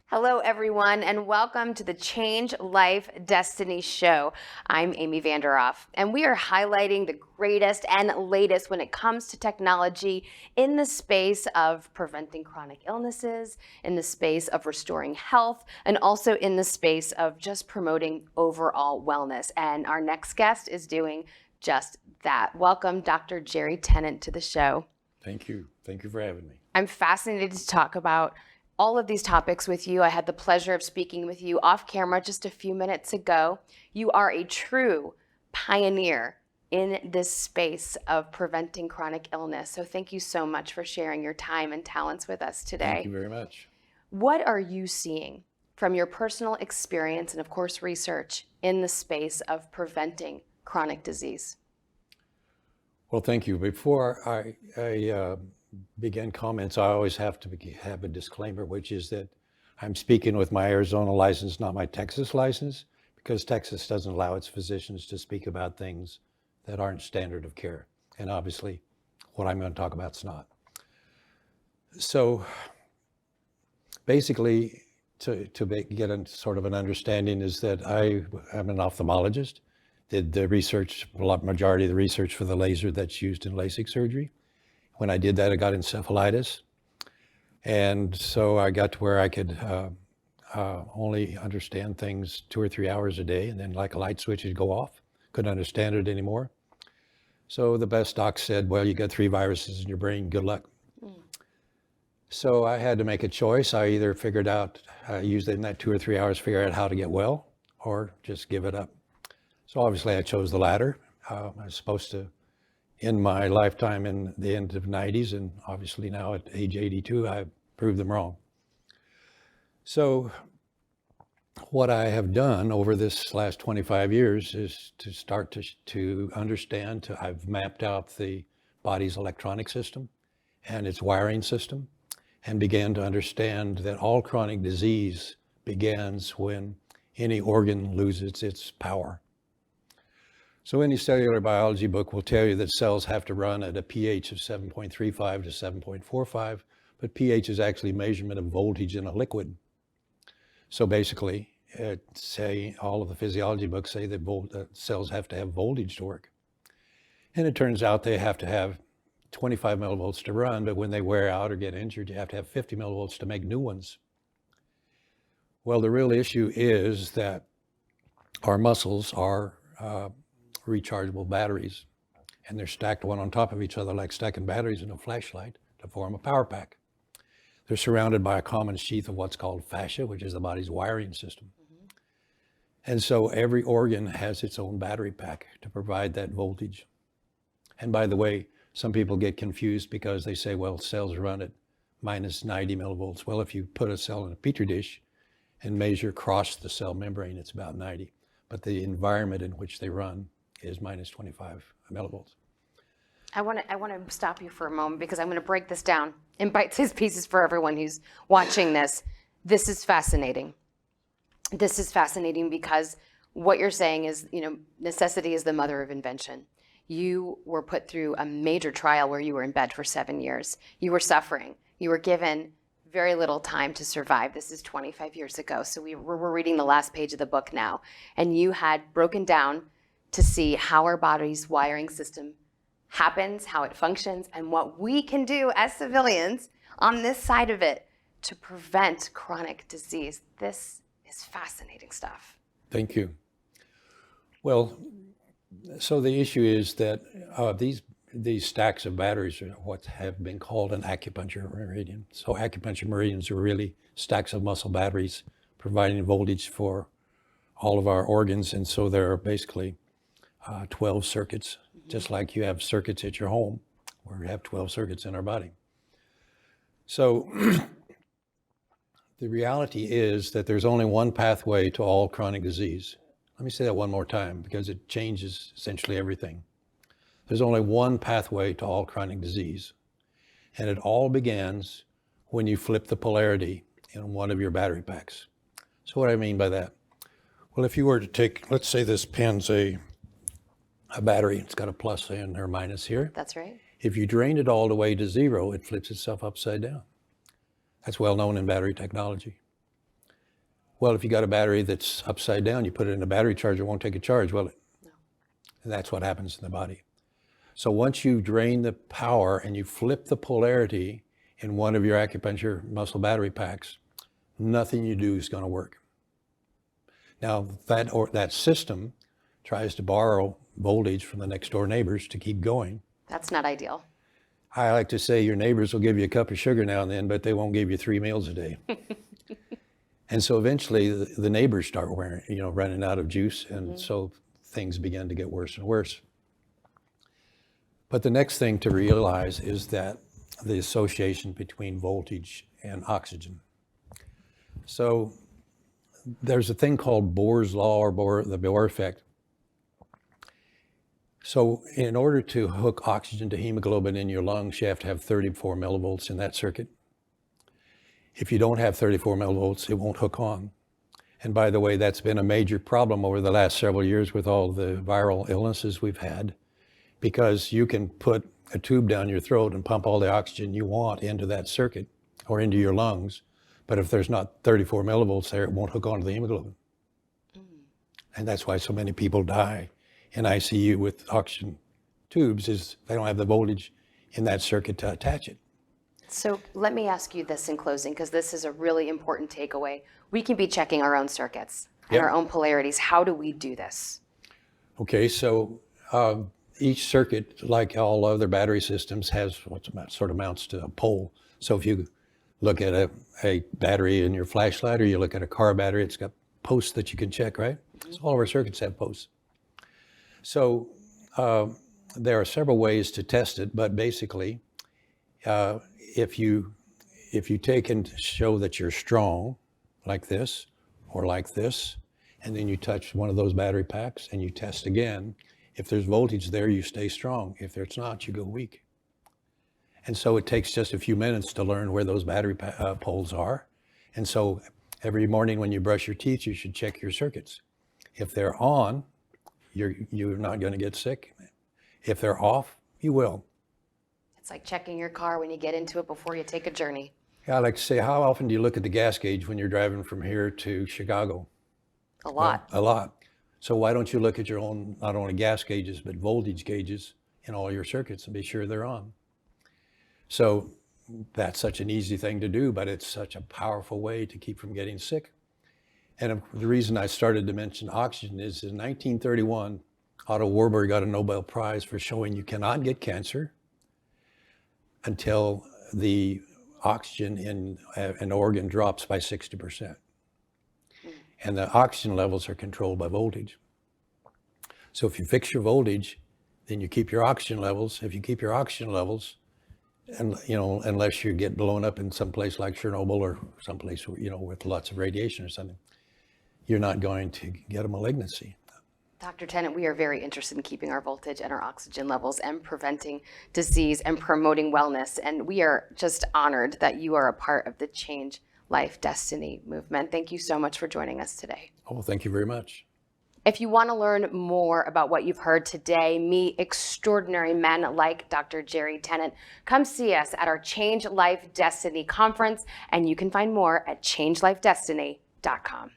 Hello, everyone, and welcome to the Change Life Destiny Show. I'm Amy Vanderoef, and we are highlighting the greatest and latest when it comes to technology in the space of preventing chronic illnesses, in the space of restoring health, and also in the space of just promoting overall wellness. And our next guest is doing just that. Welcome, Dr. Jerry Tennant, to the show. Thank you. Thank you for having me. I'm fascinated to talk about all of these topics with you. I had the pleasure of speaking with you off camera just a few minutes ago. You are a true pioneer in this space of preventing chronic illness. So thank you so much for sharing your time and talents with us today. Thank you very much. What are you seeing from your personal experience and, of course, research in the space of preventing chronic disease? Well, thank you. Before I begin comments, I always have to have a disclaimer, which is that I'm speaking with my Arizona license, not my Texas license, because Texas doesn't allow its physicians to speak about things that aren't standard of care. And obviously, what I'm going to talk about is not. So basically, to get a sort of an understanding is that I am an ophthalmologist, did the research, majority of the research for the laser that's used in LASIK surgery. When I did that, I got encephalitis. And so I got to where I could only understand things 2 or 3 hours a day, and then like a light switch would go off. Couldn't understand it anymore. So the best doc said, well, you got 3 viruses in your brain, good luck. So I had to make a choice. I either figured out, usually in that 2 or 3 hours, figure out how to get well, or just give it up. So obviously I chose the latter. I was supposed to end my lifetime in the end of 90s, and obviously now at age 82, I've proved them wrong. So what I have done over this last 25 years is to start to understand, I've mapped out the body's electronic system and its wiring system, and began to understand that all chronic disease begins when any organ loses its power. So any cellular biology book will tell you that cells have to run at a pH of 7.35 to 7.45, but pH is actually measurement of voltage in a liquid. So basically, all of the physiology books say that cells have to have voltage to work. And it turns out they have to have 25 millivolts to run, but when they wear out or get injured, you have to have 50 millivolts to make new ones. Well, the real issue is that our muscles are rechargeable batteries, and they're stacked one on top of each other like stacking batteries in a flashlight to form a power pack. They're surrounded by a common sheath of what's called fascia, which is the body's wiring system. And so every organ has its own battery pack to provide that voltage. And by the way, some people get confused because they say, well, cells run at minus 90 millivolts. Well, if you put a cell in a petri dish and measure across the cell membrane, it's about 90. But the environment in which they run is minus 25 millivolts. I want to stop you for a moment because I'm going to break this down in bite-sized pieces for everyone who's watching this. This is fascinating. This is fascinating because what you're saying is, necessity is the mother of invention. You were put through a major trial where you were in bed for 7 years. You were suffering. You were given very little time to survive. This is 25 years ago. So we're reading the last page of the book now. And you had broken down to see how our body's wiring system happens, how it functions, and what we can do as civilians on this side of it to prevent chronic disease. This is fascinating stuff. Thank you. Well, so the issue is that these stacks of batteries are what have been called an acupuncture meridian. So acupuncture meridians are really stacks of muscle batteries providing voltage for all of our organs. And so there are basically 12 circuits, just like you have circuits at your home, where we have 12 circuits in our body. So the reality is that there's only one pathway to all chronic disease. Let me say that one more time because it changes essentially everything. There's only one pathway to all chronic disease, and it all begins when you flip the polarity in one of your battery packs. So what do I mean by that? Well, if you were to take, let's say this pen's a battery, it's got a plus and or minus here. That's right. If you drain it all the way to zero, it flips itself upside down. That's well known in battery technology. Well, if you got a battery that's upside down, you put it in a battery charger, it won't take a charge, will it? No. And that's what happens in the body. So once you drain the power and you flip the polarity in one of your acupuncture muscle battery packs, nothing you do is going to work. Now, that system tries to borrow voltage from the next door neighbors to keep going. That's not ideal. I like to say your neighbors will give you a cup of sugar now and then, but they won't give you 3 meals a day. And so eventually the neighbors start running out of juice, and so things begin to get worse and worse. But the next thing to realize is that the association between voltage and oxygen. So there's a thing called Bohr's law, or the Bohr effect. So in order to hook oxygen to hemoglobin in your lungs, you have to have 34 millivolts in that circuit. If you don't have 34 millivolts, it won't hook on. And by the way, that's been a major problem over the last several years with all the viral illnesses we've had, because you can put a tube down your throat and pump all the oxygen you want into that circuit or into your lungs. But if there's not 34 millivolts there, it won't hook onto the hemoglobin. And that's why so many people die in ICU with oxygen tubes, is they don't have the voltage in that circuit to attach it. So let me ask you this in closing, because this is a really important takeaway. We can be checking our own circuits and our own polarities. How do we do this? Okay, so each circuit, like all other battery systems, has what sort of amounts to a pole. So if you look at a battery in your flashlight, or you look at a car battery, it's got posts that you can check, right? So all of our circuits have posts. So there are several ways to test it, but basically, if you take and show that you're strong, like this, or like this, and then you touch one of those battery packs and you test again, if there's voltage there, you stay strong. If there's not, you go weak. And so it takes just a few minutes to learn where those battery poles are. And so every morning when you brush your teeth, you should check your circuits. If they're on, you're not going to get sick. If they're off, you will. It's like checking your car when you get into it before you take a journey. Yeah, I like to say, how often do you look at the gas gauge when you're driving from here to Chicago? A lot. Well, a lot. So why don't you look at your own, not only gas gauges, but voltage gauges in all your circuits and be sure they're on? So that's such an easy thing to do, but it's such a powerful way to keep from getting sick. And the reason I started to mention oxygen is in 1931, Otto Warburg got a Nobel Prize for showing you cannot get cancer until the oxygen in an organ drops by 60%. And the oxygen levels are controlled by voltage. So if you fix your voltage, then you keep your oxygen levels. If you keep your oxygen levels, and unless you get blown up in some place like Chernobyl or someplace with lots of radiation or something, you're not going to get a malignancy. Dr. Tennant, we are very interested in keeping our voltage and our oxygen levels and preventing disease and promoting wellness. And we are just honored that you are a part of the Change Life Destiny movement. Thank you so much for joining us today. Oh, thank you very much. If you want to learn more about what you've heard today, meet extraordinary men like Dr. Jerry Tennant, come see us at our Change Life Destiny conference, and you can find more at changelifedestiny.com.